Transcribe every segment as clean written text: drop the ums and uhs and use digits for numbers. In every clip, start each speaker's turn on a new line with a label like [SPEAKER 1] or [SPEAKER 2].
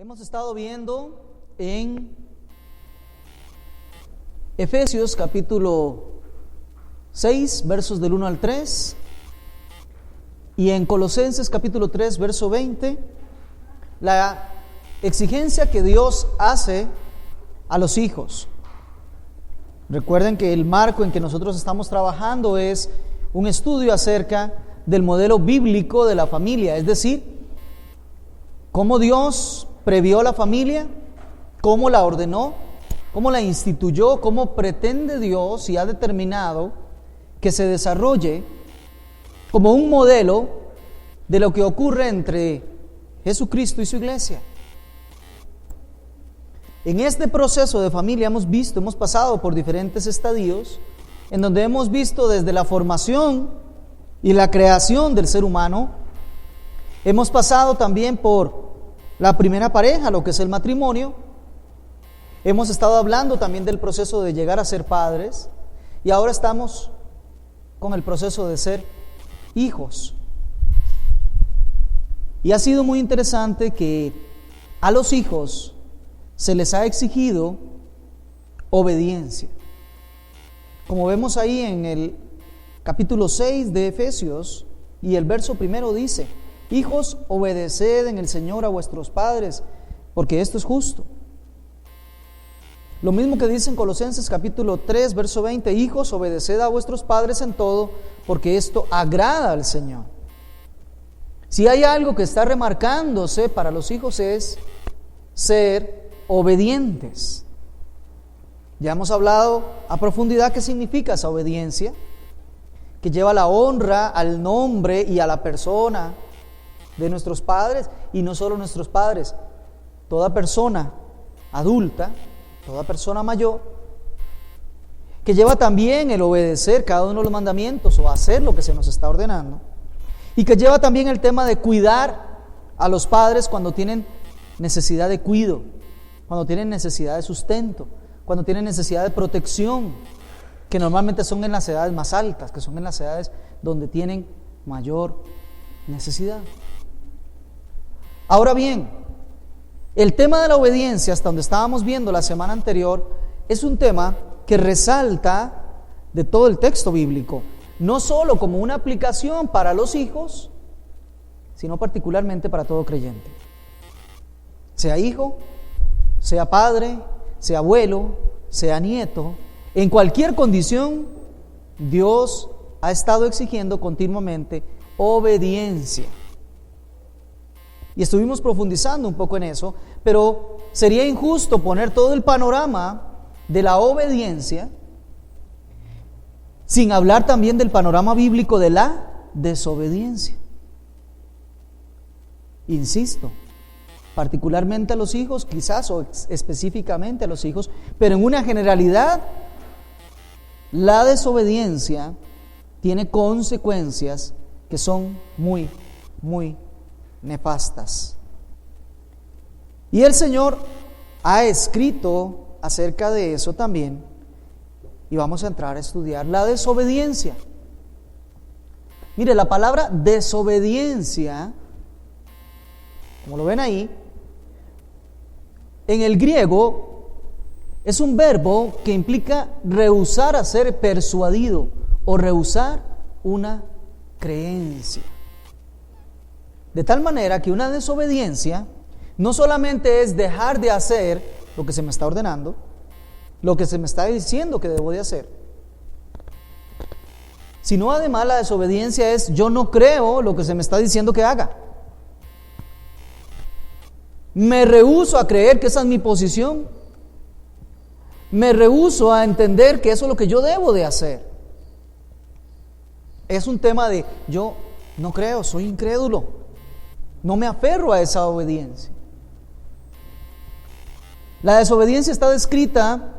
[SPEAKER 1] Hemos estado viendo en Efesios capítulo 6, versos del 1 al 3, y en Colosenses capítulo 3, verso 20, la exigencia que Dios hace a los hijos. Recuerden que el marco en que nosotros estamos trabajando es un estudio acerca del modelo bíblico de la familia, es decir, cómo Dios previó la familia, cómo la ordenó, cómo la instituyó, cómo pretende Dios y ha determinado que se desarrolle como un modelo de lo que ocurre entre Jesucristo y su iglesia. En este proceso de familia hemos pasado por diferentes estadios, en donde hemos visto desde la formación y la creación del ser humano. Hemos pasado también por la primera pareja, lo que es el matrimonio. Hemos estado hablando también del proceso de llegar a ser padres, y ahora estamos con el proceso de ser hijos. Y ha sido muy interesante que a los hijos se les ha exigido obediencia. Como vemos ahí en el capítulo 6 de Efesios, y el verso primero dice: hijos, obedeced en el Señor a vuestros padres, porque esto es justo. Lo mismo que dice en Colosenses capítulo 3, verso 20: hijos, obedeced a vuestros padres en todo, porque esto agrada al Señor. Si hay algo que está remarcándose para los hijos es ser obedientes. Ya hemos hablado a profundidad qué significa esa obediencia, que lleva la honra al nombre y a la persona de nuestros padres, y no solo nuestros padres, toda persona adulta, toda persona mayor, que lleva también el obedecer cada uno de los mandamientos o hacer lo que se nos está ordenando, y que lleva también el tema de cuidar a los padres cuando tienen necesidad de cuidado, cuando tienen necesidad de sustento, cuando tienen necesidad de protección, que normalmente son en las edades más altas, que son en las edades donde tienen mayor necesidad. Ahora bien, el tema de la obediencia, hasta donde estábamos viendo la semana anterior, es un tema que resalta de todo el texto bíblico, no solo como una aplicación para los hijos, sino particularmente para todo creyente. Sea hijo, sea padre, sea abuelo, sea nieto, en cualquier condición, Dios ha estado exigiendo continuamente obediencia. Y estuvimos profundizando un poco en eso, pero sería injusto poner todo el panorama de la obediencia sin hablar también del panorama bíblico de la desobediencia. Insisto, particularmente a los hijos, quizás, o específicamente a los hijos, pero en una generalidad, la desobediencia tiene consecuencias que son muy, muy nefastas. Y el Señor ha escrito acerca de eso también, y vamos a entrar a estudiar la desobediencia. Mire, la palabra desobediencia, como lo ven ahí, en el griego es un verbo que implica rehusar a ser persuadido o rehusar una creencia. De tal manera que una desobediencia no solamente es dejar de hacer lo que se me está ordenando, lo que se me está diciendo que debo de hacer, sino además la desobediencia es: yo no creo lo que se me está diciendo que haga. Me rehúso a creer que esa es mi posición. Me rehúso a entender que eso es lo que yo debo de hacer. Es un tema de: yo no creo, soy incrédulo. No me aferro a esa obediencia. La desobediencia está descrita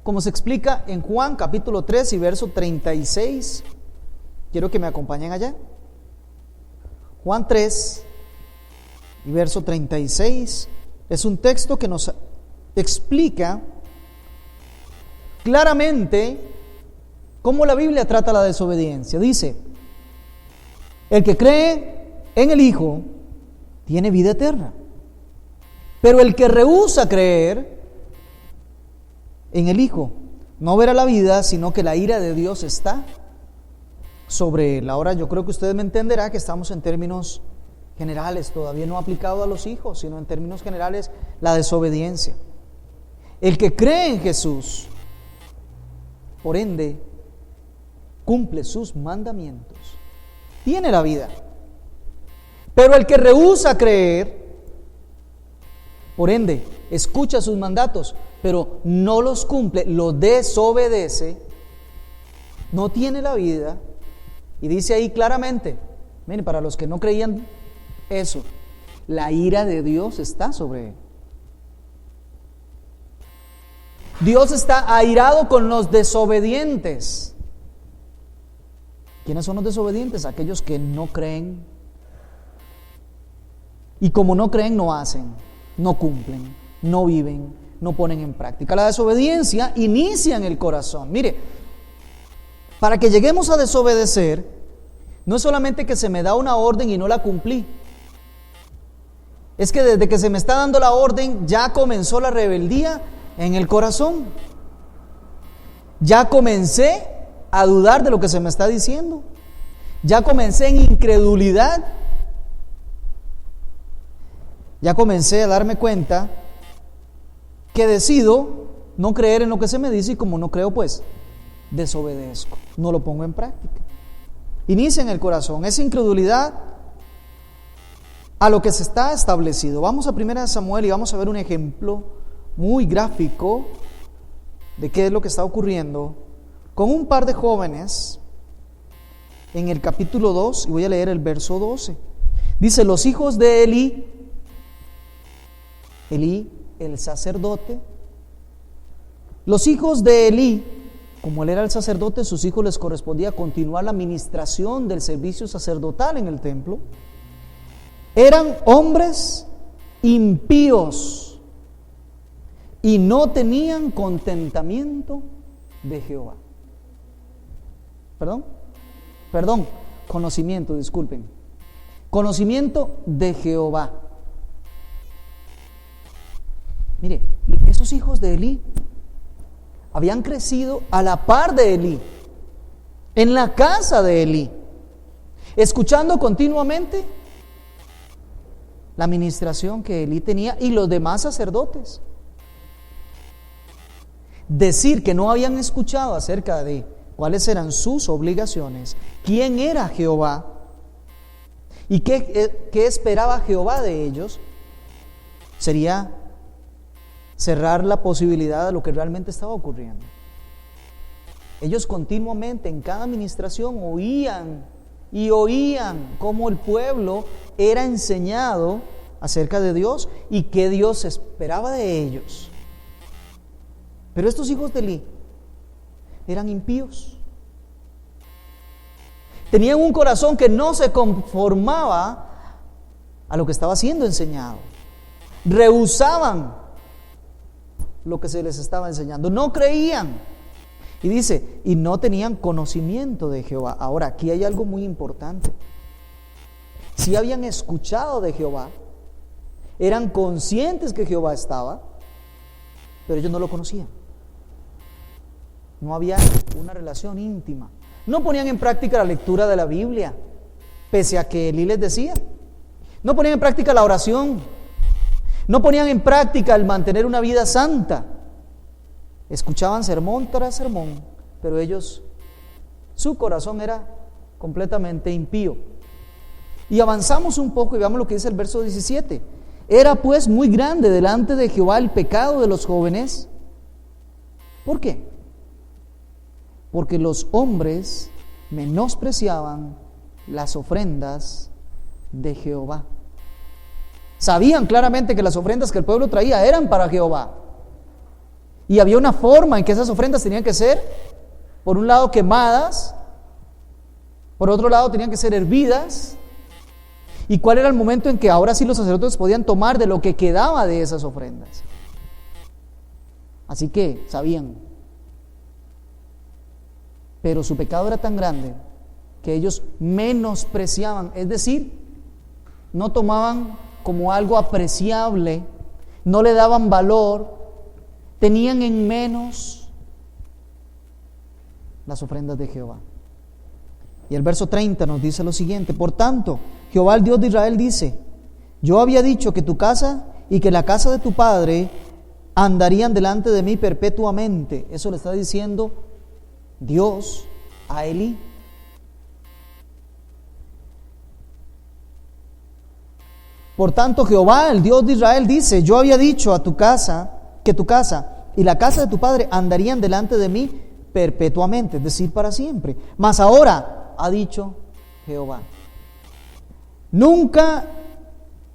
[SPEAKER 1] como se explica en Juan capítulo 3 y verso 36. Quiero que me acompañen allá. Juan 3 y verso 36 es un texto que nos explica claramente cómo la Biblia trata la desobediencia. Dice: el que cree en el Hijo tiene vida eterna, Pero el que rehúsa creer en el Hijo no verá la vida, sino que la ira de Dios está sobre él. Ahora yo creo que ustedes me entenderán que estamos en términos generales, todavía no aplicado a los hijos, sino en términos generales la desobediencia. El que cree en Jesús, por ende, cumple sus mandamientos, tiene la vida. Pero el que rehúsa creer, por ende, escucha sus mandatos, pero no los cumple, los desobedece, no tiene la vida. Y dice ahí claramente, miren, para los que no creían eso, la ira de Dios está sobre él. Dios está airado con los desobedientes. ¿Quiénes son los desobedientes? Aquellos que no creen. Y como no creen, no hacen, no cumplen, no viven, no ponen en práctica. La desobediencia inicia en el corazón. Mire, para que lleguemos a desobedecer, no es solamente que se me da una orden y no la cumplí. Es que desde que se me está dando la orden, ya comenzó la rebeldía en el corazón. Ya comencé a dudar de lo que se me está diciendo. Ya comencé en incredulidad. Ya comencé a darme cuenta que decido no creer en lo que se me dice, y como no creo, pues desobedezco, no lo pongo en práctica. Inicia en el corazón esa incredulidad a lo que se está establecido. Vamos a 1 Samuel y vamos a ver un ejemplo muy gráfico de qué es lo que está ocurriendo con un par de jóvenes en el capítulo 2, y voy a leer el verso 12. Dice: los hijos de Elí, el sacerdote, los hijos de Elí, como él era el sacerdote, sus hijos les correspondía continuar la administración del servicio sacerdotal en el templo. Eran hombres impíos y no tenían contentamiento de Jehová. Conocimiento, disculpen. Conocimiento de Jehová. Mire, esos hijos de Elí habían crecido a la par de Elí, en la casa de Elí, escuchando continuamente la administración que Elí tenía y los demás sacerdotes. Decir que no habían escuchado acerca de cuáles eran sus obligaciones, quién era Jehová y qué esperaba Jehová de ellos, sería cerrar la posibilidad de lo que realmente estaba ocurriendo. Ellos continuamente en cada administración oían cómo el pueblo era enseñado acerca de Dios y qué Dios esperaba de ellos. Pero estos hijos de Elí eran impíos. Tenían un corazón que no se conformaba a lo que estaba siendo enseñado. Rehusaban lo que se les estaba enseñando, no creían. Y dice, y no tenían conocimiento de Jehová. Ahora, aquí hay algo muy importante. Sí habían escuchado de Jehová, eran conscientes que Jehová estaba, pero ellos no lo conocían. No había una relación íntima. No ponían en práctica la lectura de la Biblia, pese a que Elí les decía. No ponían en práctica la oración. No ponían en práctica el mantener una vida santa. Escuchaban sermón tras sermón, pero su corazón era completamente impío. Y avanzamos un poco y veamos lo que dice el verso 17. Era pues muy grande delante de Jehová el pecado de los jóvenes. ¿Por qué? Porque los hombres menospreciaban las ofrendas de Jehová. Sabían claramente que las ofrendas que el pueblo traía eran para Jehová. Y había una forma en que esas ofrendas tenían que ser, por un lado, quemadas, por otro lado, tenían que ser hervidas. ¿Y cuál era el momento en que ahora sí los sacerdotes podían tomar de lo que quedaba de esas ofrendas? Así que sabían. Pero su pecado era tan grande que ellos menospreciaban, es decir, no tomaban como algo apreciable no le daban valor, tenían en menos las ofrendas de Jehová. Y el verso 30 nos dice lo siguiente: por tanto, Jehová el Dios de Israel dice: yo había dicho que tu casa y que la casa de tu padre andarían delante de mí perpetuamente. Eso le está diciendo Dios a Elí. Por tanto, Jehová, el Dios de Israel, dice: yo había dicho a tu casa que tu casa y la casa de tu padre andarían delante de mí perpetuamente, es decir, para siempre. Mas ahora ha dicho Jehová: nunca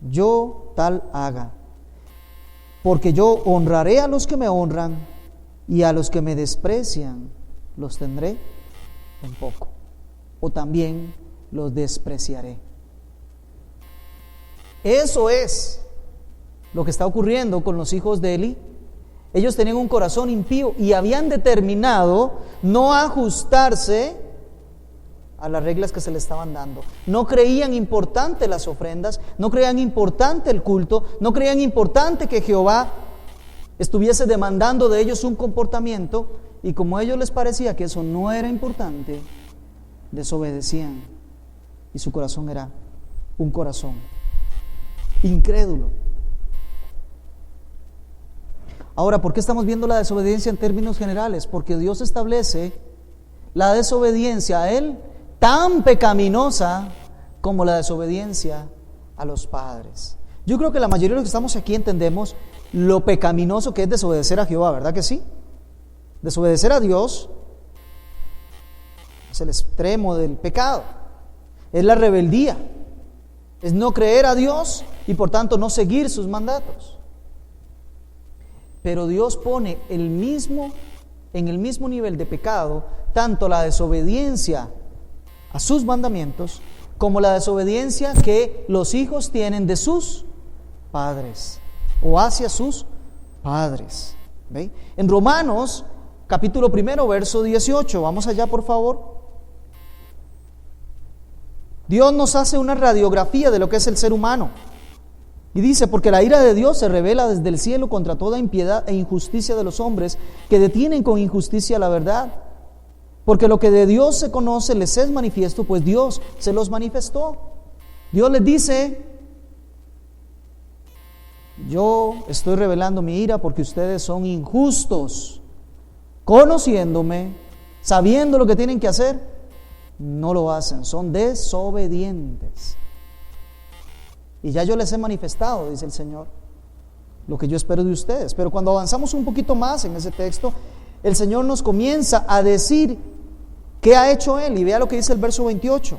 [SPEAKER 1] yo tal haga, porque yo honraré a los que me honran y a los que me desprecian los tendré en poco, o también los despreciaré. Eso es lo que está ocurriendo con los hijos de Elí. Ellos tenían un corazón impío y habían determinado no ajustarse a las reglas que se les estaban dando. No creían importante las ofrendas, no creían importante el culto, no creían importante que Jehová estuviese demandando de ellos un comportamiento, y como a ellos les parecía que eso no era importante, desobedecían, y su corazón era un corazón incrédulo. Ahora, ¿por qué estamos viendo la desobediencia en términos generales? Porque Dios establece la desobediencia a Él tan pecaminosa como la desobediencia a los padres. Yo creo que la mayoría de los que estamos aquí entendemos lo pecaminoso que es desobedecer a Jehová, ¿verdad que sí? Desobedecer a Dios es el extremo del pecado, es la rebeldía, es no creer a Dios y por tanto no seguir sus mandatos. Pero Dios pone en el mismo nivel de pecado tanto la desobediencia a sus mandamientos como la desobediencia que los hijos tienen de sus padres o hacia sus padres. ¿Ve? En Romanos capítulo 1, verso 18, vamos allá por favor. Dios nos hace una radiografía de lo que es el ser humano. Y dice: porque la ira de Dios se revela desde el cielo contra toda impiedad e injusticia de los hombres que detienen con injusticia la verdad. Porque lo que de Dios se conoce les es manifiesto, pues Dios se los manifestó. Dios les dice: yo estoy revelando mi ira porque ustedes son injustos, conociéndome, sabiendo lo que tienen que hacer, no lo hacen, son desobedientes. Y ya yo les he manifestado, dice el Señor, lo que yo espero de ustedes. Pero cuando avanzamos un poquito más en ese texto, el Señor nos comienza a decir qué ha hecho Él. Y vea lo que dice el verso 28.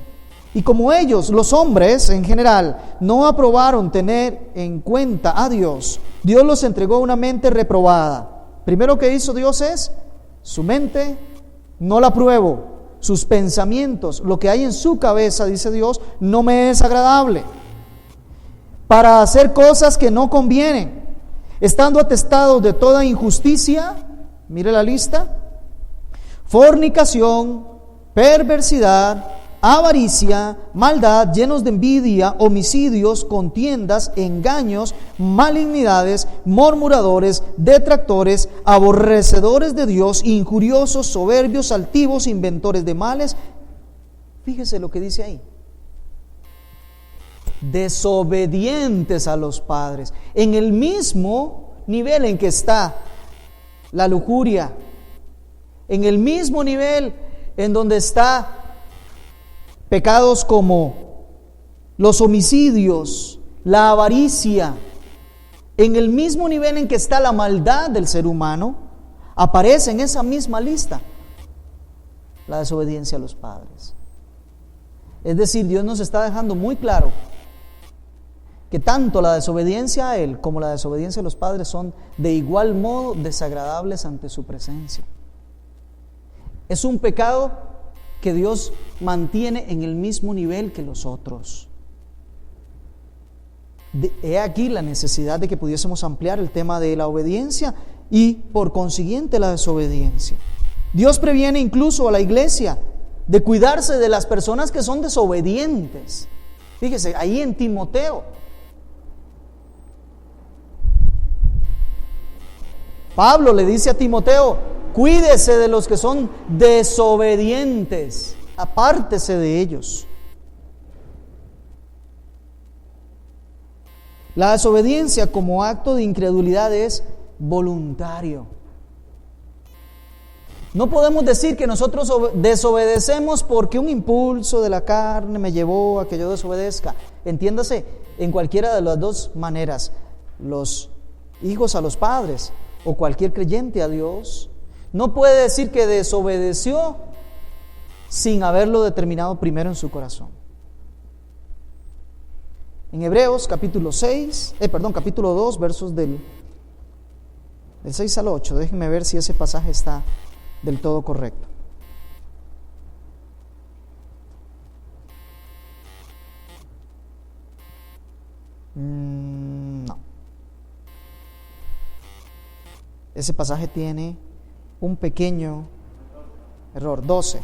[SPEAKER 1] Y como ellos, los hombres en general, no aprobaron tener en cuenta a Dios, Dios los entregó a una mente reprobada. Primero que hizo Dios es: su mente no la apruebo. Sus pensamientos, lo que hay en su cabeza, dice Dios, no me es agradable, para hacer cosas que no convienen, estando atestados de toda injusticia. Mire la lista: fornicación, perversidad, avaricia, maldad, llenos de envidia, homicidios, contiendas, engaños, malignidades, murmuradores, detractores, aborrecedores de Dios, injuriosos, soberbios, altivos, inventores de males. Fíjese lo que dice ahí: desobedientes a los padres. En el mismo nivel en que está la lujuria, en el mismo nivel en donde está pecados como los homicidios, la avaricia, en el mismo nivel en que está la maldad del ser humano, aparece en esa misma lista la desobediencia a los padres. Es decir, Dios nos está dejando muy claro que tanto la desobediencia a Él como la desobediencia a los padres son de igual modo desagradables ante su presencia. Es un pecado que Dios mantiene en el mismo nivel que los otros. He aquí la necesidad de que pudiésemos ampliar el tema de la obediencia y por consiguiente la desobediencia. Dios previene incluso a la iglesia de cuidarse de las personas que son desobedientes. Fíjese, ahí en Timoteo, Pablo le dice a Timoteo: cuídese de los que son desobedientes, apártese de ellos. La desobediencia como acto de incredulidad es voluntario. No podemos decir que nosotros desobedecemos porque un impulso de la carne me llevó a que yo desobedezca. Entiéndase, en cualquiera de las dos maneras, los hijos a los padres o cualquier creyente a Dios, no puede decir que desobedeció sin haberlo determinado primero en su corazón. En Hebreos capítulo 2, versos del 6 al 8, déjenme ver si ese pasaje está del todo correcto. No. Ese pasaje tiene un pequeño error. 12.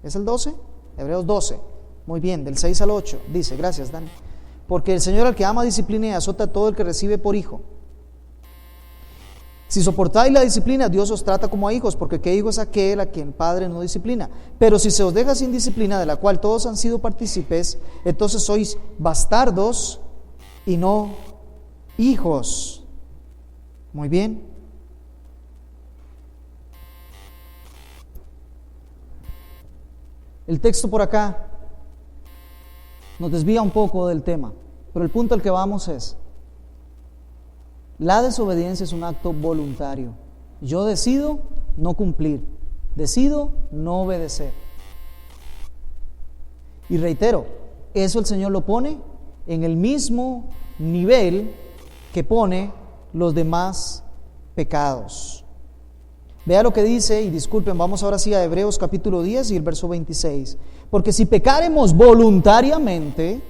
[SPEAKER 1] ¿Es el 12? Hebreos 12. Muy bien, del 6 al 8. Dice, gracias Dani. Porque el Señor al que ama disciplina y azota a todo el que recibe por hijo. Si soportáis la disciplina, Dios os trata como a hijos, porque ¿qué hijo es aquel a quien Padre no disciplina? Pero si se os deja sin disciplina, de la cual todos han sido partícipes, entonces sois bastardos y no hijos. Muy bien. El texto por acá nos desvía un poco del tema, pero el punto al que vamos es: la desobediencia es un acto voluntario. Yo decido no cumplir, decido no obedecer. Y reitero, eso el Señor lo pone en el mismo nivel que pone los demás pecados. Vea lo que dice, y disculpen, vamos ahora sí a Hebreos capítulo 10 y el verso 26. Porque si pecáremos voluntariamente,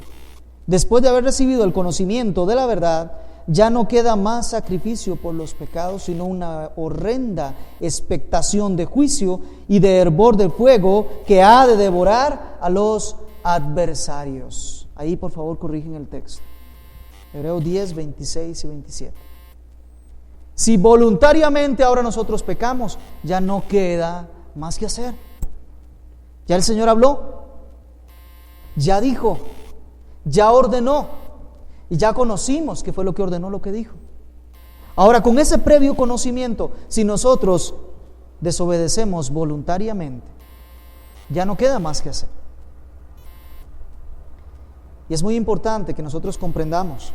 [SPEAKER 1] después de haber recibido el conocimiento de la verdad, ya no queda más sacrificio por los pecados, sino una horrenda expectación de juicio y de hervor de fuego que ha de devorar a los adversarios. Ahí por favor corrigen el texto. Hebreos 10, 26 y 27. Si voluntariamente ahora nosotros pecamos, ya no queda más que hacer. Ya el Señor habló, ya dijo, ya ordenó. Y ya conocimos qué fue lo que ordenó, lo que dijo. Ahora, con ese previo conocimiento, si nosotros desobedecemos voluntariamente, ya no queda más que hacer. Y es muy importante que nosotros comprendamos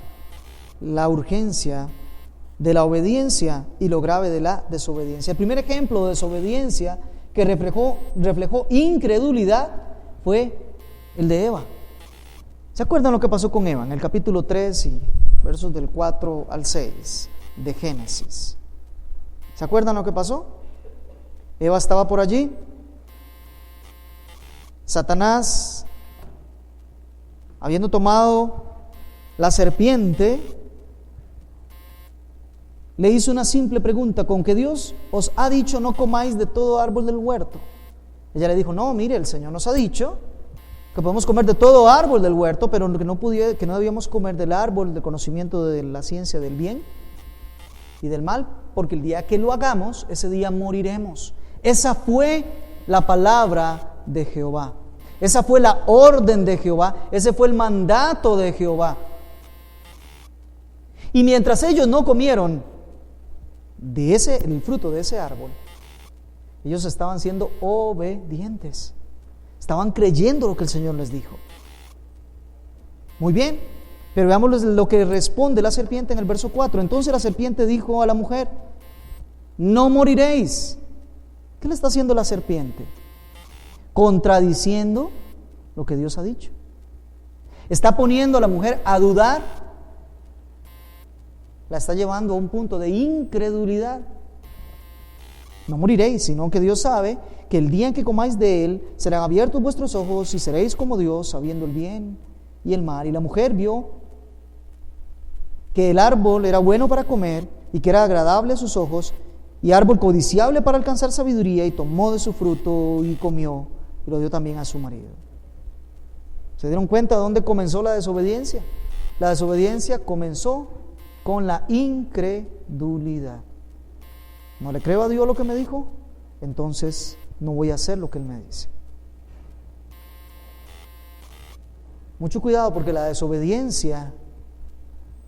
[SPEAKER 1] la urgencia de la obediencia y lo grave de la desobediencia. El primer ejemplo de desobediencia que reflejó incredulidad fue el de Eva. ¿Se acuerdan lo que pasó con Eva en el capítulo 3 y versos del 4 al 6 de Génesis? ¿Se acuerdan lo que pasó? Eva estaba por allí. Satanás, habiendo tomado la serpiente, le hizo una simple pregunta: ¿con que Dios os ha dicho no comáis de todo árbol del huerto? Ella le dijo: no, mire, el Señor nos ha dicho que podemos comer de todo árbol del huerto, pero que no debíamos comer del árbol del conocimiento de la ciencia del bien y del mal, porque el día que lo hagamos, ese día moriremos. Esa fue la palabra de Jehová. Esa fue la orden de Jehová. Ese fue el mandato de Jehová. Y mientras ellos no comieron el fruto de ese árbol, ellos estaban siendo obedientes. Estaban creyendo lo que el Señor les dijo. Muy bien, pero veamos lo que responde la serpiente en el verso 4. Entonces la serpiente dijo a la mujer: no moriréis. ¿Qué le está haciendo la serpiente? Contradiciendo lo que Dios ha dicho. Está poniendo a la mujer a dudar. La está llevando a un punto de incredulidad. No moriréis, sino que Dios sabe que el día en que comáis de él, serán abiertos vuestros ojos y seréis como Dios, sabiendo el bien y el mal. Y la mujer vio que el árbol era bueno para comer y que era agradable a sus ojos, y árbol codiciable para alcanzar sabiduría, y tomó de su fruto y comió, y lo dio también a su marido. ¿Se dieron cuenta de dónde comenzó la desobediencia? La desobediencia comenzó con la incredulidad. ¿No le creo a Dios lo que me dijo? Entonces no voy a hacer lo que Él me dice. Mucho cuidado, porque la desobediencia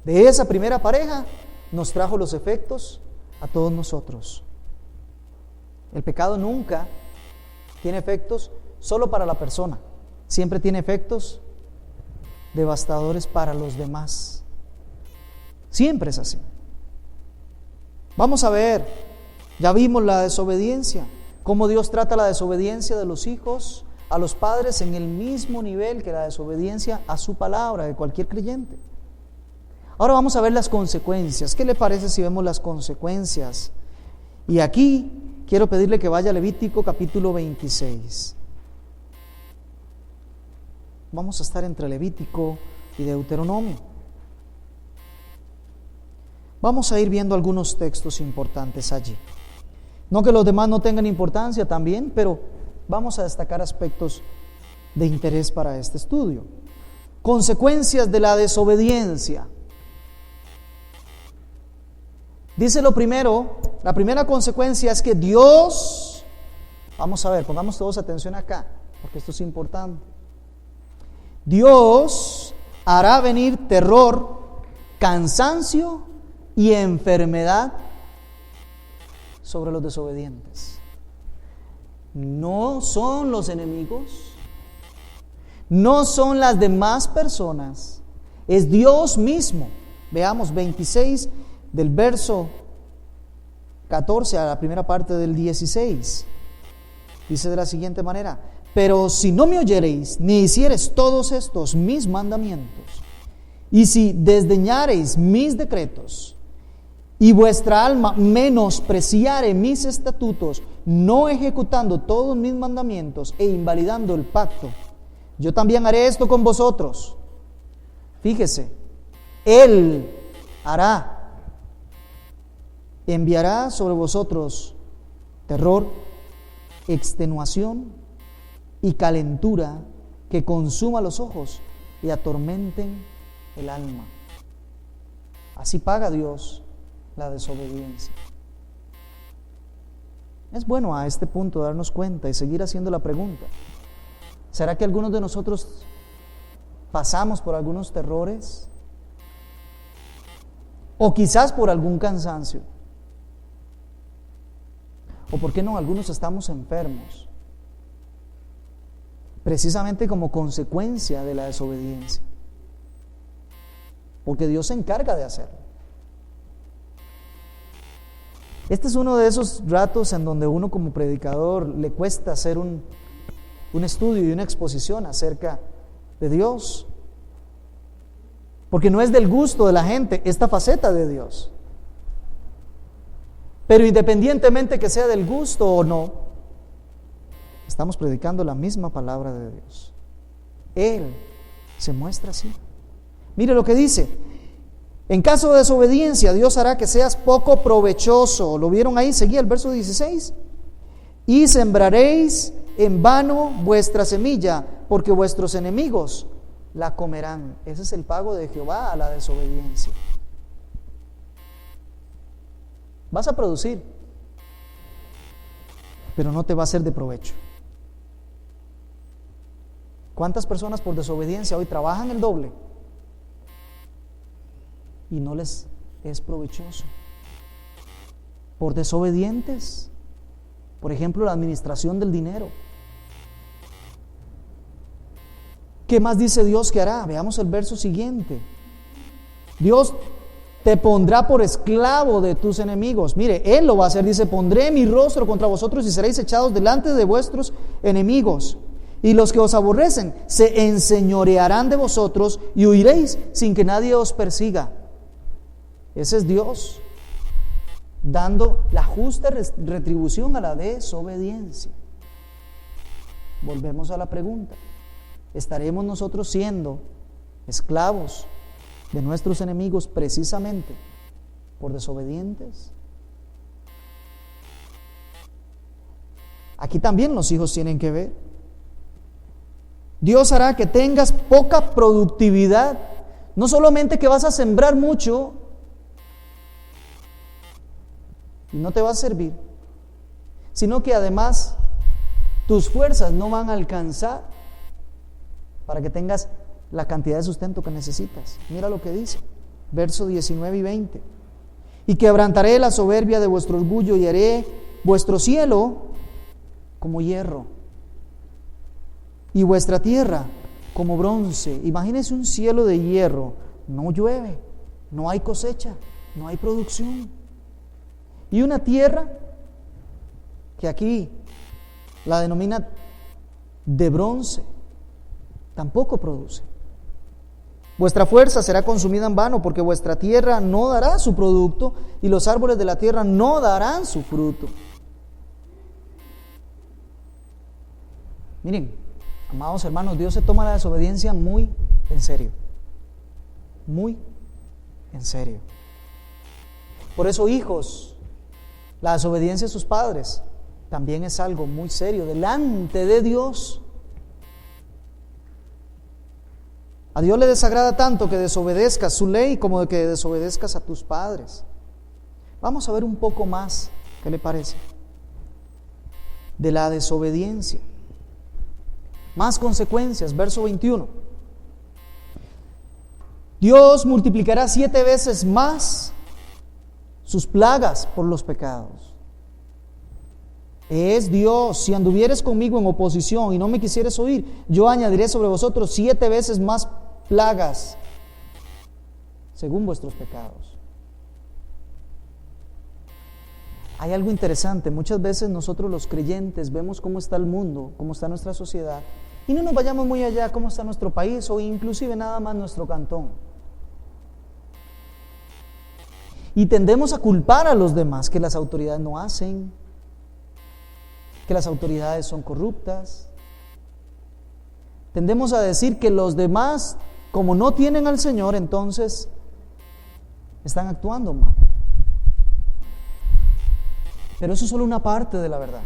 [SPEAKER 1] de esa primera pareja nos trajo los efectos a todos nosotros. El pecado nunca tiene efectos solo para la persona, siempre tiene efectos devastadores para los demás. Siempre es así. Vamos a ver, ya vimos la desobediencia, cómo Dios trata la desobediencia de los hijos a los padres en el mismo nivel que la desobediencia a su palabra de cualquier creyente. Ahora vamos a ver las consecuencias. ¿Qué le parece si vemos las consecuencias? Y aquí quiero pedirle que vaya a Levítico capítulo 26. Vamos a estar entre Levítico y Deuteronomio. Vamos a ir viendo algunos textos importantes allí. No que los demás no tengan importancia también, pero vamos a destacar aspectos de interés para este estudio. Consecuencias de la desobediencia. Dice lo primero, la primera consecuencia es que Dios, vamos a ver, pongamos todos atención acá, porque esto es importante. Dios hará venir terror, cansancio y enfermedad sobre los desobedientes. No son los enemigos, no son las demás personas, es Dios mismo. Veamos 26 del verso 14 a la primera parte del 16. Dice de la siguiente manera: pero si no me oyereis, ni hiciereis todos estos mis mandamientos, y si desdeñareis mis decretos, y vuestra alma menospreciare mis estatutos, no ejecutando todos mis mandamientos e invalidando el pacto, yo también haré esto con vosotros. Fíjese, Él enviará sobre vosotros terror, extenuación y calentura que consuma los ojos y atormenten el alma. Así paga Dios la desobediencia. Es bueno a este punto darnos cuenta y seguir haciendo la pregunta: ¿será que algunos de nosotros pasamos por algunos terrores? O quizás por algún cansancio. O por qué no, algunos estamos enfermos, precisamente como consecuencia de la desobediencia. Porque Dios se encarga de hacerlo. Este es uno de esos ratos en donde uno como predicador le cuesta hacer un estudio y una exposición acerca de Dios. Porque no es del gusto de la gente esta faceta de Dios. Pero independientemente que sea del gusto o no, estamos predicando la misma palabra de Dios. Él se muestra así. Mire lo que dice: en caso de desobediencia, Dios hará que seas poco provechoso. ¿Lo vieron ahí? Seguía el verso 16. Y sembraréis en vano vuestra semilla, porque vuestros enemigos la comerán. Ese es el pago de Jehová a la desobediencia. Vas a producir, pero no te va a ser de provecho. ¿Cuántas personas por desobediencia hoy trabajan el doble y no les es provechoso? Por desobedientes. Por ejemplo, la administración del dinero. ¿Qué más dice Dios que hará? Veamos el verso siguiente. Dios te pondrá por esclavo de tus enemigos. Mire, Él lo va a hacer. Dice: pondré mi rostro contra vosotros y seréis echados delante de vuestros enemigos. Y los que os aborrecen se enseñorearán de vosotros y huiréis sin que nadie os persiga. Ese es Dios dando la justa retribución a la desobediencia. Volvemos a la pregunta: ¿estaremos nosotros siendo esclavos de nuestros enemigos precisamente por desobedientes? Aquí también los hijos tienen que ver. Dios hará que tengas poca productividad. No solamente que vas a sembrar mucho, y no te va a servir, sino que además tus fuerzas no van a alcanzar para que tengas la cantidad de sustento que necesitas. Mira lo que dice, versos 19 y 20. Y quebrantaré la soberbia de vuestro orgullo y haré vuestro cielo como hierro y vuestra tierra como bronce. Imagínense un cielo de hierro, no llueve, no hay cosecha, no hay producción. Y una tierra que aquí la denomina de bronce, tampoco produce. Vuestra fuerza será consumida en vano, porque vuestra tierra no dará su producto y los árboles de la tierra no darán su fruto. Miren, amados hermanos, Dios se toma la desobediencia muy en serio. Muy en serio. Por eso, hijos, la desobediencia de sus padres también es algo muy serio delante de Dios. A Dios le desagrada tanto que desobedezcas su ley como de que desobedezcas a tus padres. Vamos a ver un poco más, ¿qué le parece? De la desobediencia. Más consecuencias, verso 21. Dios multiplicará 7 veces más sus plagas por los pecados. Es Dios: si anduvieres conmigo en oposición y no me quisieres oír, yo añadiré sobre vosotros 7 veces más plagas según vuestros pecados. Hay algo interesante. Muchas veces nosotros los creyentes vemos cómo está el mundo, cómo está nuestra sociedad, y no nos vayamos muy allá cómo está nuestro país o inclusive nada más nuestro cantón. Y tendemos a culpar a los demás, que las autoridades no hacen, que las autoridades son corruptas. Tendemos a decir que los demás, como no tienen al Señor, entonces están actuando mal. Pero eso es solo una parte de la verdad.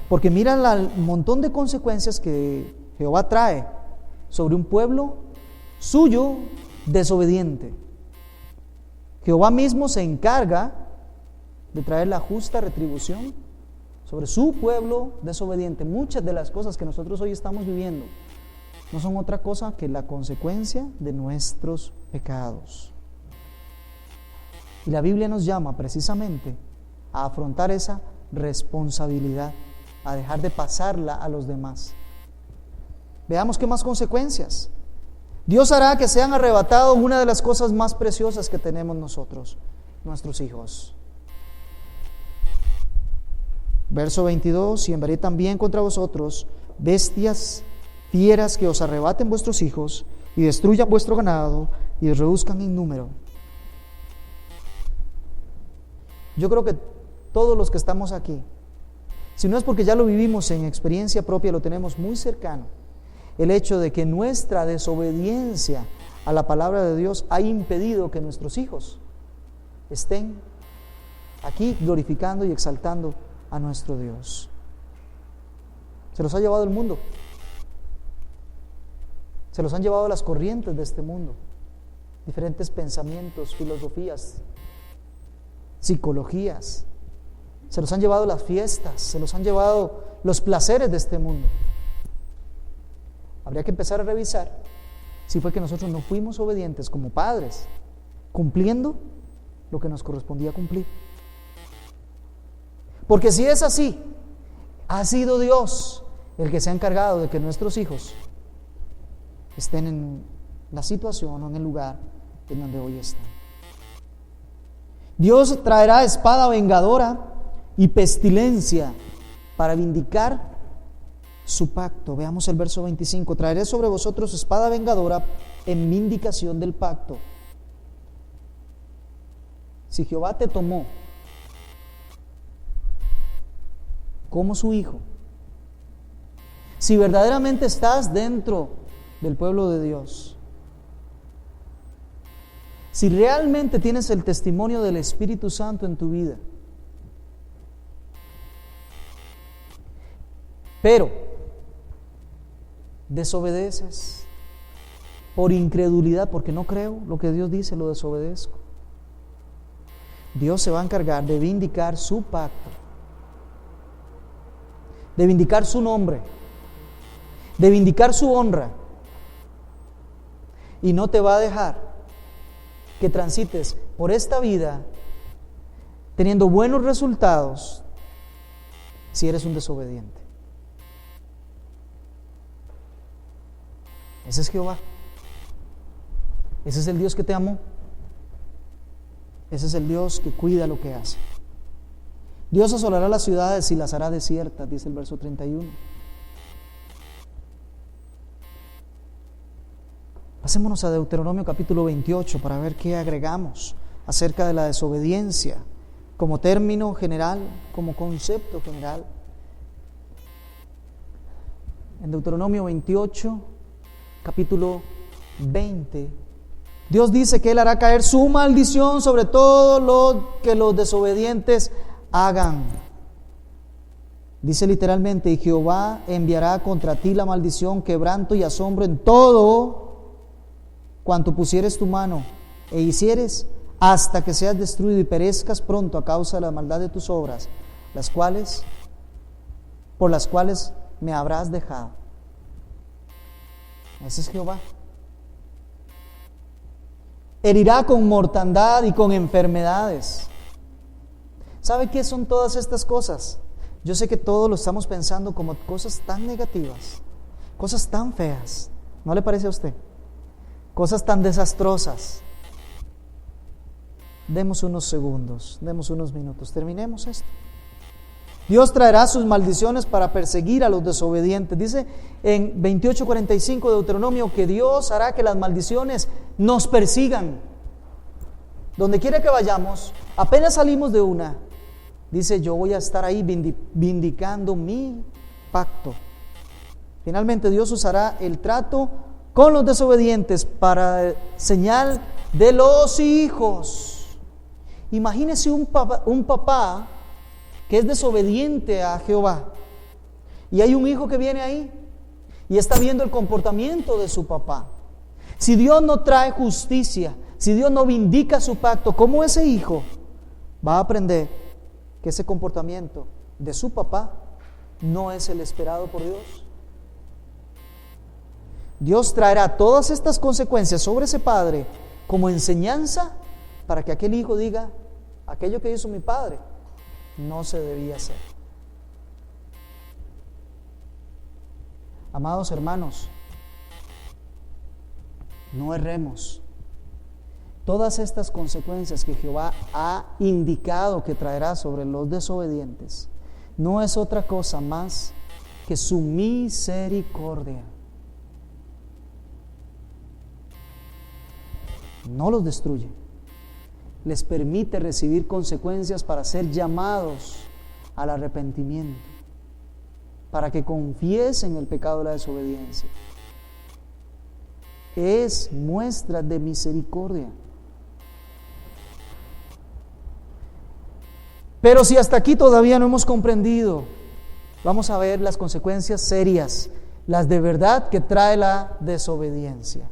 [SPEAKER 1] Porque mira el montón de consecuencias que Jehová trae sobre un pueblo suyo desobediente. Jehová mismo se encarga de traer la justa retribución sobre su pueblo desobediente. Muchas de las cosas que nosotros hoy estamos viviendo no son otra cosa que la consecuencia de nuestros pecados. Y la Biblia nos llama precisamente a afrontar esa responsabilidad, a dejar de pasarla a los demás. Veamos qué más consecuencias. Dios hará que sean arrebatados una de las cosas más preciosas que tenemos nosotros, nuestros hijos. Verso 22, y enviaré también contra vosotros bestias fieras que os arrebaten vuestros hijos y destruyan vuestro ganado y os reduzcan en número. Yo creo que todos los que estamos aquí, si no es porque ya lo vivimos en experiencia propia, lo tenemos muy cercano, el hecho de que nuestra desobediencia a la palabra de Dios ha impedido que nuestros hijos estén aquí glorificando y exaltando a nuestro Dios. Se los ha llevado el mundo, se los han llevado las corrientes de este mundo, diferentes pensamientos, filosofías, psicologías, se los han llevado las fiestas, se los han llevado los placeres de este mundo. Habría que empezar a revisar si fue que nosotros no fuimos obedientes como padres, cumpliendo lo que nos correspondía cumplir. Porque si es así, ha sido Dios el que se ha encargado de que nuestros hijos estén en la situación o en el lugar en donde hoy están. Dios traerá espada vengadora y pestilencia para vindicar su pacto. Veamos el verso 25. Traeré sobre vosotros espada vengadora en vindicación del pacto. Si Jehová te tomó como su hijo, si verdaderamente estás dentro del pueblo de Dios, si realmente tienes el testimonio del Espíritu Santo en tu vida, pero desobedeces por incredulidad, porque no creo lo que Dios dice, lo desobedezco, Dios se va a encargar de vindicar su pacto, de vindicar su nombre, de vindicar su honra, y no te va a dejar que transites por esta vida teniendo buenos resultados si eres un desobediente. Ese es Jehová. Ese es el Dios que te amó. Ese es el Dios que cuida lo que hace. Dios asolará las ciudades y las hará desiertas, dice el verso 31. Pasémonos a Deuteronomio capítulo 28 para ver qué agregamos acerca de la desobediencia como término general, como concepto general. En Deuteronomio 28, capítulo 20, Dios dice que Él hará caer su maldición sobre todo lo que los desobedientes hagan. Dice literalmente: y Jehová enviará contra ti la maldición, quebranto y asombro en todo cuanto pusieres tu mano e hicieres, hasta que seas destruido y perezcas pronto a causa de la maldad de tus obras, por las cuales me habrás dejado. Ese es Jehová. Herirá con mortandad y con enfermedades. ¿Sabe qué son todas estas cosas? Yo sé que todos lo estamos pensando como cosas tan negativas, cosas tan feas. ¿No le parece a usted? Cosas tan desastrosas. Demos unos segundos, demos unos minutos, terminemos esto. Dios traerá sus maldiciones para perseguir a los desobedientes. Dice en 28:45 de Deuteronomio que Dios hará que las maldiciones nos persigan. Donde quiera que vayamos, apenas salimos de una, dice: yo voy a estar ahí vindicando mi pacto. Finalmente Dios usará el trato con los desobedientes para señal de los hijos. Imagínese un papá que es desobediente a Jehová, y hay un hijo que viene ahí y está viendo el comportamiento de su papá. Si Dios no trae justicia, si Dios no vindica su pacto, ¿cómo ese hijo va a aprender que ese comportamiento de su papá no es el esperado por Dios? Dios traerá todas estas consecuencias sobre ese padre como enseñanza para que aquel hijo diga: aquello que hizo mi padre no se debía hacer. Amados hermanos, no erremos. Todas estas consecuencias que Jehová ha indicado que traerá sobre los desobedientes no es otra cosa más que su misericordia. No los destruye, les permite recibir consecuencias para ser llamados al arrepentimiento, para que confiesen el pecado de la desobediencia. Es muestra de misericordia. Pero si hasta aquí todavía no hemos comprendido, vamos a ver las consecuencias serias, las de verdad que trae la desobediencia.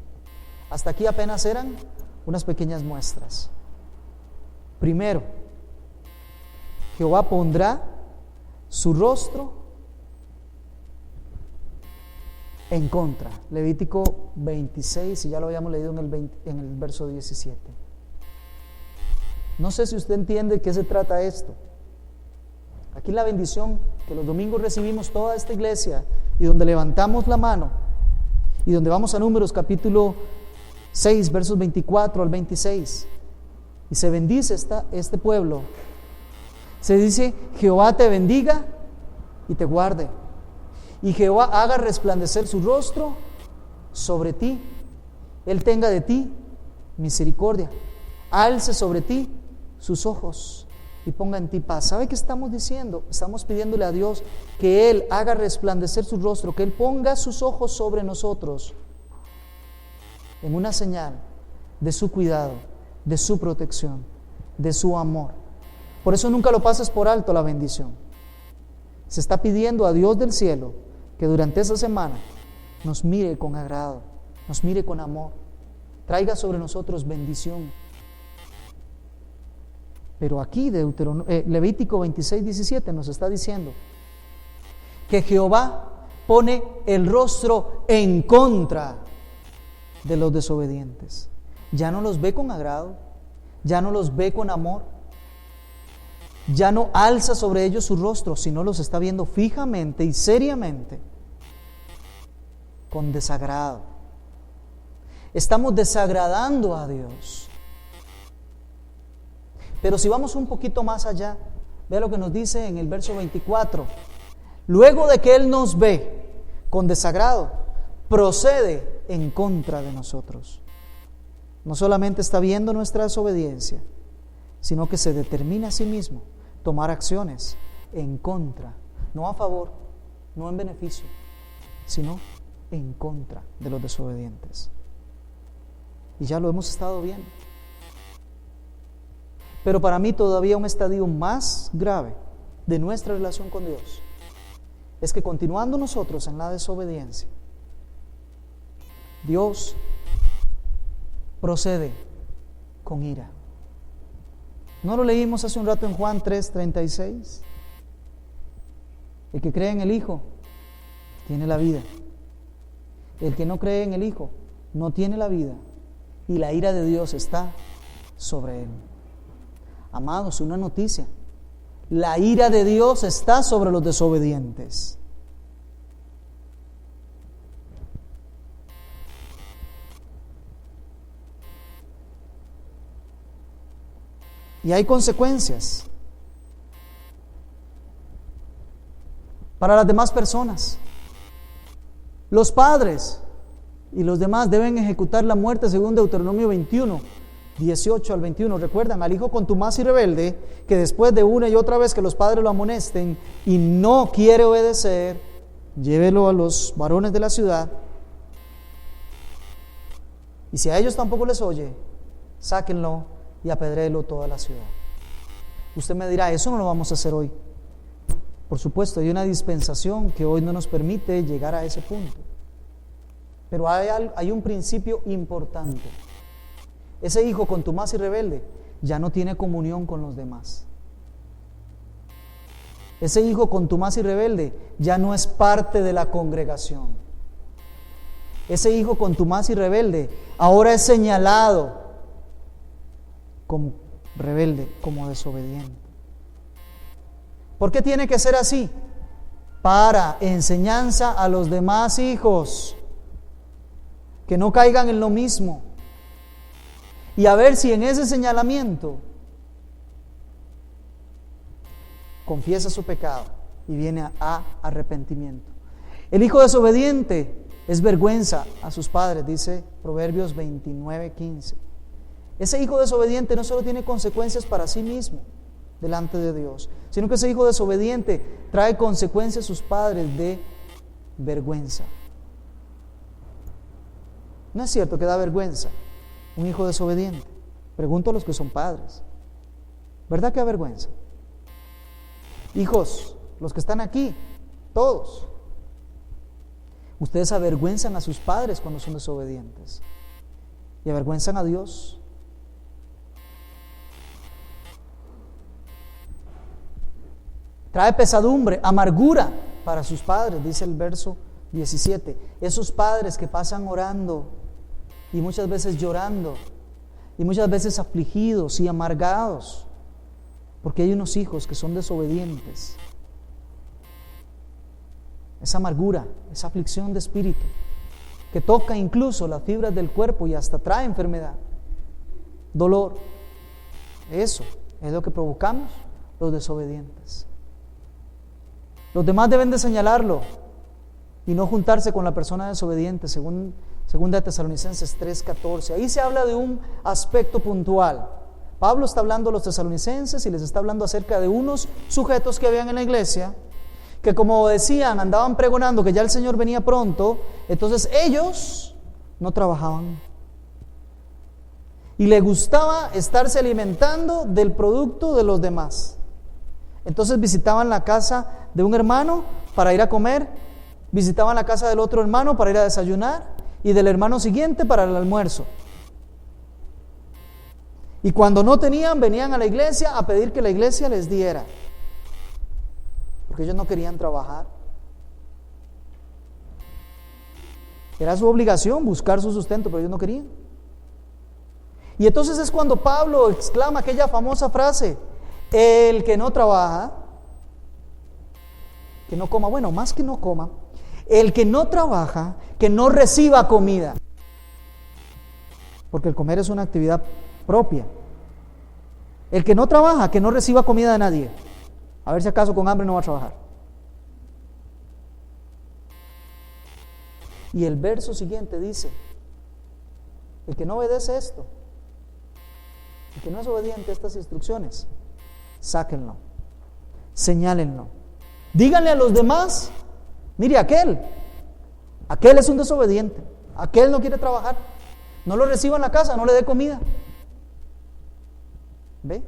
[SPEAKER 1] Hasta aquí apenas eran unas pequeñas muestras. Primero, Jehová pondrá su rostro en contra. Levítico 26, y ya lo habíamos leído en el verso 17. No sé si usted entiende de qué se trata esto. Aquí la bendición que los domingos recibimos toda esta iglesia, y donde levantamos la mano, y donde vamos a Números capítulo 6, versos 24 al 26, y se bendice este pueblo. Se dice: Jehová te bendiga y te guarde, y Jehová haga resplandecer su rostro sobre ti, Él tenga de ti misericordia, alce sobre ti sus ojos y ponga en ti paz. ¿Sabe qué estamos diciendo? Estamos pidiéndole a Dios que Él haga resplandecer su rostro, que Él ponga sus ojos sobre nosotros en una señal de su cuidado, de su protección, de su amor. Por eso nunca lo pases por alto la bendición. Se está pidiendo a Dios del cielo que durante esa semana nos mire con agrado, nos mire con amor, traiga sobre nosotros bendición. Pero aquí Levítico 26:17 nos está diciendo que Jehová pone el rostro en contra de los desobedientes. Ya no los ve con agrado, ya no los ve con amor, ya no alza sobre ellos su rostro, sino los está viendo fijamente y seriamente, con desagrado. Estamos desagradando a Dios. Pero si vamos un poquito más allá, vea lo que nos dice en el verso 24. Luego de que Él nos ve con desagrado, procede en contra de nosotros. No solamente está viendo nuestra desobediencia, sino que se determina a sí mismo tomar acciones en contra, no a favor, no en beneficio, sino en contra de los desobedientes. Y ya lo hemos estado viendo. Pero para mí todavía un estadio más grave de nuestra relación con Dios es que continuando nosotros en la desobediencia, Dios procede con ira. ¿No lo leímos hace un rato en Juan 3:36? El que cree en el Hijo tiene la vida. El que no cree en el Hijo no tiene la vida, y la ira de Dios está sobre él. Amados, una noticia: la ira de Dios está sobre los desobedientes. Y hay consecuencias para las demás personas. Los padres y los demás deben ejecutar la muerte según Deuteronomio 21:18 al 21. Recuerdan, al hijo contumaz y rebelde, que después de una y otra vez que los padres lo amonesten y no quiere obedecer, llévelo a los varones de la ciudad, y si a ellos tampoco les oye, sáquenlo y apedréelo toda la ciudad. Usted me dirá, eso no lo vamos a hacer hoy. Por supuesto, hay una dispensación que hoy no nos permite llegar a ese punto. Pero hay un principio importante. Ese hijo contumaz y rebelde ya no tiene comunión con los demás. Ese hijo contumaz y rebelde ya no es parte de la congregación. Ese hijo contumaz y rebelde ahora es señalado como rebelde, como desobediente. ¿Por qué tiene que ser así? Para enseñanza a los demás hijos, que no caigan en lo mismo, y a ver si en ese señalamiento confiesa su pecado y viene a arrepentimiento. El hijo desobediente es vergüenza a sus padres, dice Proverbios 29:15. Ese hijo desobediente no solo tiene consecuencias para sí mismo delante de Dios, sino que ese hijo desobediente trae consecuencias a sus padres de vergüenza. ¿No es cierto que da vergüenza un hijo desobediente? Pregunto a los que son padres. ¿Verdad que da vergüenza? Hijos, los que están aquí, todos, ustedes avergüenzan a sus padres cuando son desobedientes y avergüenzan a Dios. Trae pesadumbre, amargura para sus padres, dice el verso 17. Esos padres que pasan orando y muchas veces llorando y muchas veces afligidos y amargados porque hay unos hijos que son desobedientes. Esa amargura, esa aflicción de espíritu que toca incluso las fibras del cuerpo y hasta trae enfermedad, dolor. Eso es lo que provocamos los desobedientes. Los demás deben de señalarlo y no juntarse con la persona desobediente, según 2 Tesalonicenses 3:14. Ahí se habla de un aspecto puntual. Pablo está hablando a los tesalonicenses y les está hablando acerca de unos sujetos que habían en la iglesia, que como decían, andaban pregonando que ya el Señor venía pronto, entonces ellos no trabajaban. Y les gustaba estarse alimentando del producto de los demás. Entonces visitaban la casa de un hermano para ir a comer, visitaban la casa del otro hermano para ir a desayunar y del hermano siguiente para el almuerzo. Y cuando no tenían, venían a la iglesia a pedir que la iglesia les diera, porque ellos no querían trabajar. Era su obligación buscar su sustento, pero ellos no querían. Y entonces es cuando Pablo exclama aquella famosa frase: el que no trabaja, que no coma. Bueno, más que no coma, el que no trabaja, que no reciba comida. Porque el comer es una actividad propia. El que no trabaja, que no reciba comida de nadie. A ver si acaso con hambre no va a trabajar. Y el verso siguiente dice: el que no obedece esto, el que no es obediente a estas instrucciones, sáquenlo, señálenlo, díganle a los demás: mire, aquel es un desobediente, aquel no quiere trabajar, no lo reciba en la casa, no le dé comida. ¿Ve?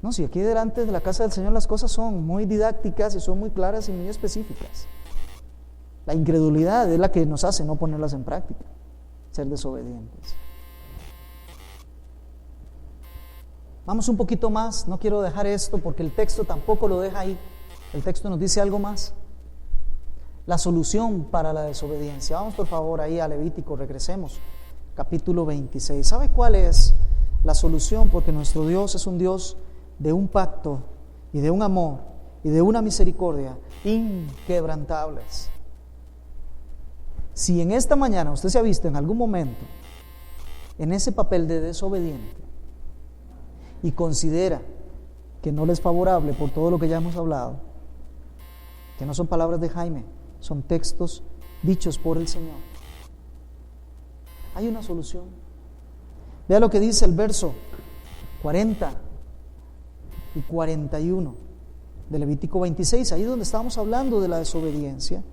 [SPEAKER 1] No, si aquí delante de la casa del Señor las cosas son muy didácticas y son muy claras y muy específicas. La incredulidad es la que nos hace no ponerlas en práctica, ser desobedientes. Vamos un poquito más, no quiero dejar esto porque el texto tampoco lo deja ahí. El texto nos dice algo más. La solución para la desobediencia. Vamos por favor ahí a Levítico, regresemos. Capítulo 26. ¿Sabe cuál es la solución? Porque nuestro Dios es un Dios de un pacto y de un amor y de una misericordia inquebrantables. Si en esta mañana usted se ha visto en algún momento en ese papel de desobediente y considera que no le es favorable por todo lo que ya hemos hablado, que no son palabras de Jaime, son textos dichos por el Señor, hay una solución. Vea lo que dice el verso 40 y 41 de Levítico 26, ahí donde estábamos hablando de la desobediencia.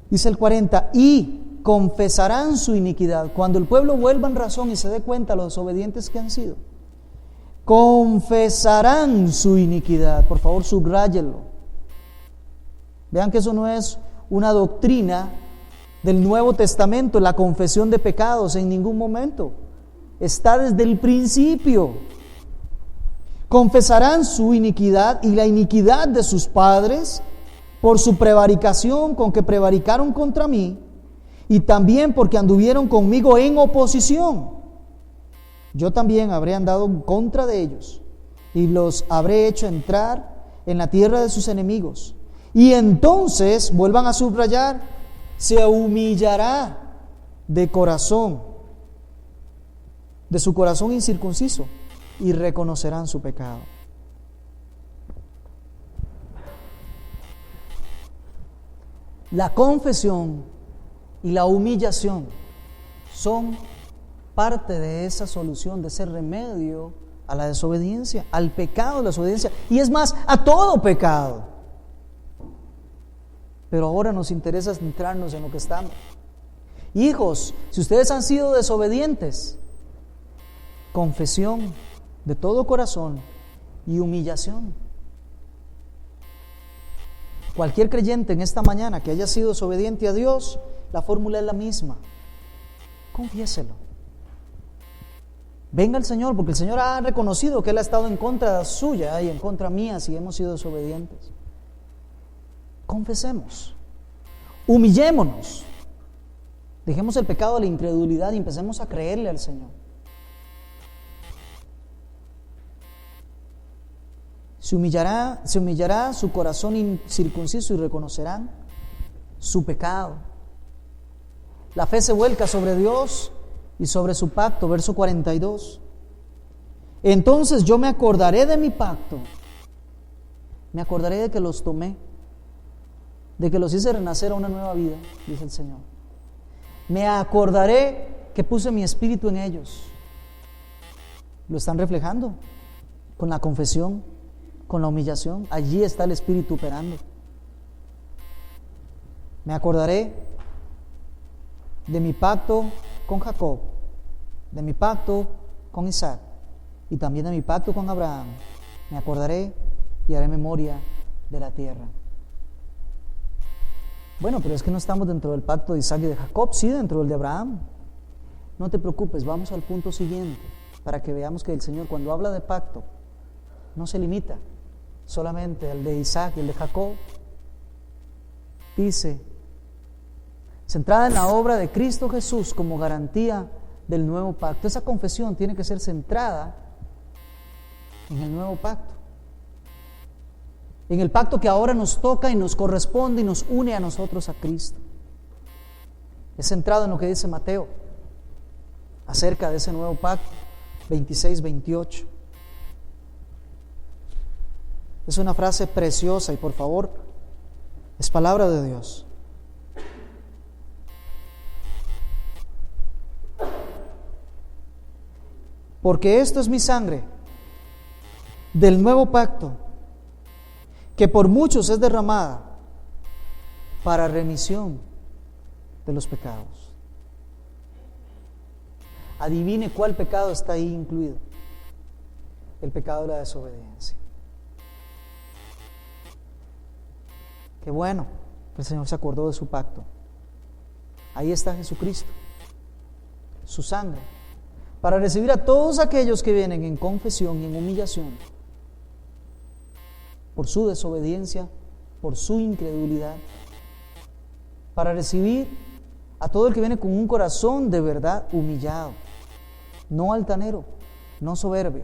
[SPEAKER 1] Dice el 40: y confesarán su iniquidad. Cuando el pueblo vuelva en razón y se dé cuenta los desobedientes que han sido, confesarán su iniquidad. Por favor, subráyenlo. Vean que eso no es una doctrina del Nuevo Testamento, la confesión de pecados, en ningún momento. Está desde el principio. Confesarán su iniquidad y la iniquidad de sus padres por su prevaricación con que prevaricaron contra mí, y también porque anduvieron conmigo en oposición. Yo también habré andado en contra de ellos y los habré hecho entrar en la tierra de sus enemigos. Y entonces, vuelvan a subrayar, se humillará de corazón, de su corazón incircunciso, y reconocerán su pecado. La confesión y la humillación son parte de esa solución, de ese remedio a la desobediencia, al pecado de la desobediencia, y es más, a todo pecado. Pero ahora nos interesa centrarnos en lo que estamos. Hijos, si ustedes han sido desobedientes, confesión de todo corazón y humillación. Cualquier creyente en esta mañana que haya sido desobediente a Dios, la fórmula es la misma: confiéselo. Venga al Señor, porque el Señor ha reconocido que Él ha estado en contra suya y en contra mía si hemos sido desobedientes. Confesemos, humillémonos, dejemos el pecado de la incredulidad y empecemos a creerle al Señor. Se humillará su corazón incircunciso y reconocerán su pecado. La fe se vuelca sobre Dios y sobre su pacto. Verso 42. Entonces yo me acordaré de mi pacto, me acordaré de que los tomé, de que los hice renacer a una nueva vida, dice el Señor. Me acordaré que puse mi espíritu en ellos. Lo están reflejando con la confesión, con la humillación. Allí está el Espíritu operando. Me acordaré de mi pacto con Jacob, de mi pacto con Isaac y también de mi pacto con Abraham. Me acordaré y haré memoria de la tierra. Bueno, pero es que no estamos dentro del pacto de Isaac y de Jacob, sí, dentro del de Abraham. No te preocupes, vamos al punto siguiente, para que veamos que el Señor, cuando habla de pacto, no se limita solamente al de Isaac y el de Jacob. Dice, centrada en la obra de Cristo Jesús como garantía del nuevo pacto. Esa confesión tiene que ser centrada en el nuevo pacto, en el pacto que ahora nos toca y nos corresponde y nos une a nosotros, a Cristo. Es centrado en lo que dice Mateo acerca de ese nuevo pacto, 26-28. Es una frase preciosa y por favor, es palabra de Dios. Porque esto es mi sangre del nuevo pacto, que por muchos es derramada para remisión de los pecados. Adivine cuál pecado está ahí incluido. El pecado de la desobediencia. Qué bueno que el Señor se acordó de su pacto. Ahí está Jesucristo, su sangre, para recibir a todos aquellos que vienen en confesión y en humillación por su desobediencia, por su incredulidad, para recibir a todo el que viene con un corazón de verdad humillado, no altanero, no soberbio.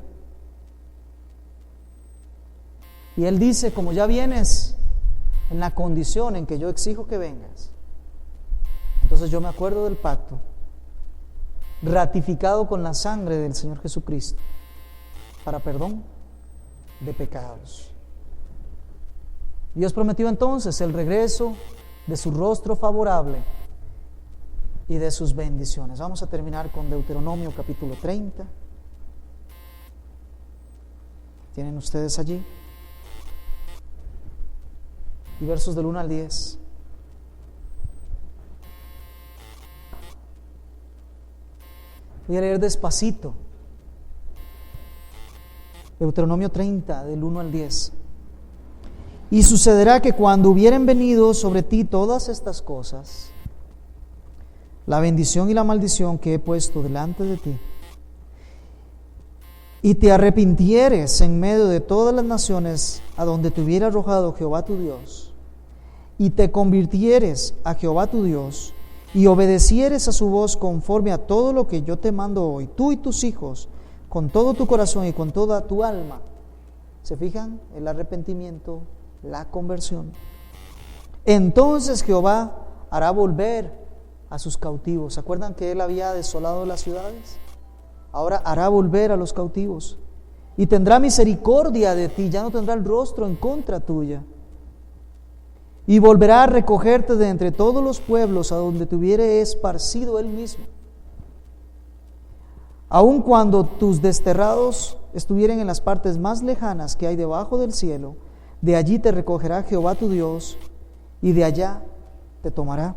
[SPEAKER 1] Y Él dice, como ya vienes en la condición en que yo exijo que vengas, entonces yo me acuerdo del pacto ratificado con la sangre del Señor Jesucristo para perdón de pecados. Dios prometió entonces el regreso de su rostro favorable y de sus bendiciones. Vamos a terminar con Deuteronomio capítulo 30. ¿Tienen ustedes allí? Y versos del 1 al 10. Voy a leer despacito. Deuteronomio 30, del 1 al 10. Y sucederá que cuando hubieren venido sobre ti todas estas cosas, la bendición y la maldición que he puesto delante de ti, y te arrepintieres en medio de todas las naciones a donde te hubiera arrojado Jehová tu Dios, y te convirtieres a Jehová tu Dios, y obedecieres a su voz conforme a todo lo que yo te mando hoy, tú y tus hijos, con todo tu corazón y con toda tu alma. ¿Se fijan? El arrepentimiento, la conversión. Entonces Jehová hará volver a sus cautivos. ¿Se acuerdan que Él había desolado las ciudades? Ahora hará volver a los cautivos. Y tendrá misericordia de ti, ya no tendrá el rostro en contra tuya. Y volverá a recogerte de entre todos los pueblos a donde te hubiere esparcido Él mismo. Aun cuando tus desterrados estuvieren en las partes más lejanas que hay debajo del cielo, de allí te recogerá Jehová tu Dios, y de allá te tomará.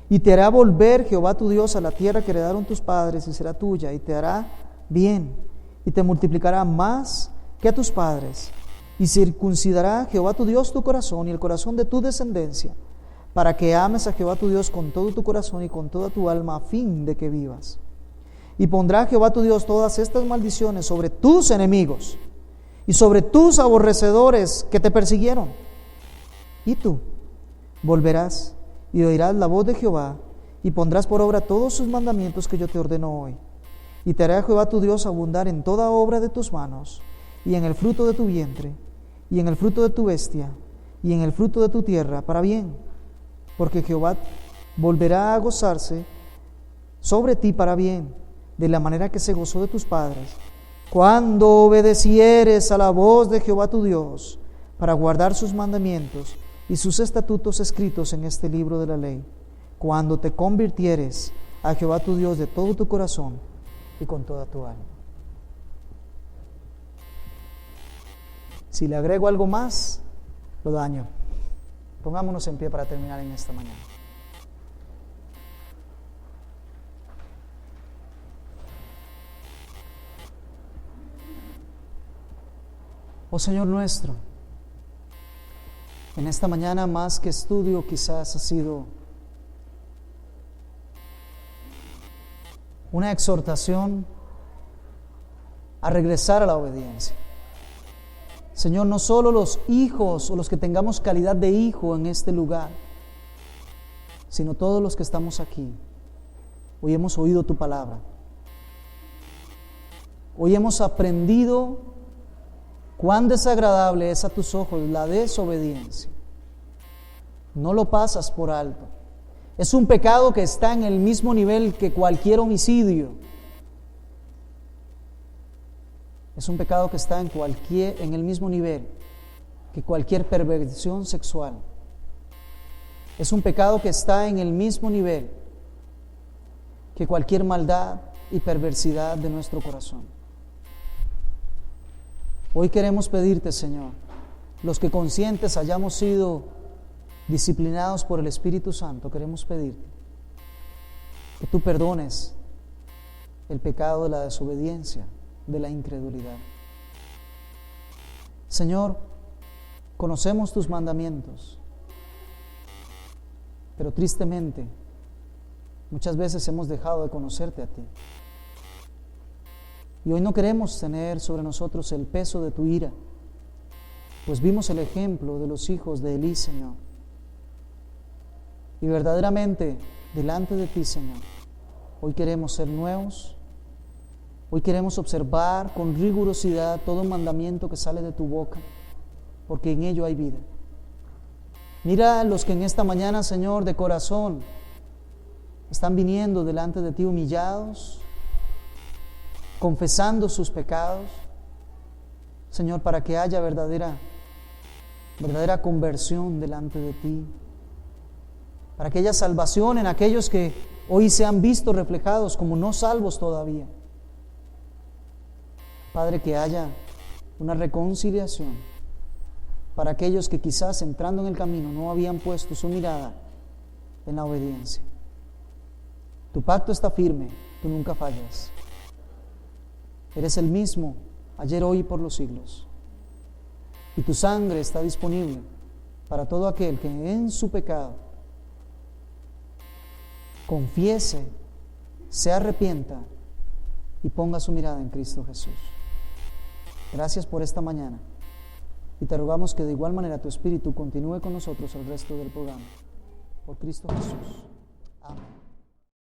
[SPEAKER 1] Y te hará volver Jehová tu Dios a la tierra que heredaron tus padres, y será tuya, y te hará bien, y te multiplicará más que a tus padres. Y circuncidará Jehová tu Dios tu corazón y el corazón de tu descendencia, para que ames a Jehová tu Dios con todo tu corazón y con toda tu alma, a fin de que vivas. Y pondrá Jehová tu Dios todas estas maldiciones sobre tus enemigos y sobre tus aborrecedores que te persiguieron. Y tú volverás y oirás la voz de Jehová y pondrás por obra todos sus mandamientos que yo te ordeno hoy. Y te hará Jehová tu Dios abundar en toda obra de tus manos, y en el fruto de tu vientre, y en el fruto de tu bestia, y en el fruto de tu tierra, para bien, porque Jehová volverá a gozarse sobre ti para bien, de la manera que se gozó de tus padres, cuando obedecieres a la voz de Jehová tu Dios, para guardar sus mandamientos y sus estatutos escritos en este libro de la ley, cuando te convirtieres a Jehová tu Dios de todo tu corazón y con toda tu alma. Si le agrego algo más, lo daño. Pongámonos en pie para terminar en esta mañana. Oh Señor nuestro, en esta mañana más que estudio quizás ha sido una exhortación a regresar a la obediencia. Señor, no solo los hijos o los que tengamos calidad de hijo en este lugar, sino todos los que estamos aquí. Hoy hemos oído tu palabra. Hoy hemos aprendido cuán desagradable es a tus ojos la desobediencia. No lo pasas por alto. Es un pecado que está en el mismo nivel que cualquier homicidio. Es un pecado que está en el mismo nivel que cualquier perversión sexual. Es un pecado que está en el mismo nivel que cualquier maldad y perversidad de nuestro corazón. Hoy queremos pedirte, Señor, los que conscientes hayamos sido disciplinados por el Espíritu Santo, queremos pedirte que tú perdones el pecado de la desobediencia, de la incredulidad. Señor, conocemos tus mandamientos, pero tristemente muchas veces hemos dejado de conocerte a ti. Y hoy no queremos tener sobre nosotros el peso de tu ira, pues vimos el ejemplo de los hijos de Elí, Señor. Y verdaderamente, delante de ti, Señor, hoy queremos ser nuevos. Hoy queremos observar con rigurosidad todo mandamiento que sale de tu boca, porque en ello hay vida. Mira a los que en esta mañana, Señor, de corazón, están viniendo delante de ti humillados, confesando sus pecados, Señor, para que haya verdadera conversión delante de ti, para que haya salvación en aquellos que hoy se han visto reflejados como no salvos todavía. Padre, que haya una reconciliación para aquellos que quizás entrando en el camino no habían puesto su mirada en la obediencia. Tu pacto está firme, tú nunca fallas. Eres el mismo ayer, hoy y por los siglos. Y tu sangre está disponible para todo aquel que en su pecado confiese, se arrepienta y ponga su mirada en Cristo Jesús. Gracias por esta mañana y te rogamos que de igual manera tu Espíritu continúe con nosotros el resto del programa. Por Cristo Jesús.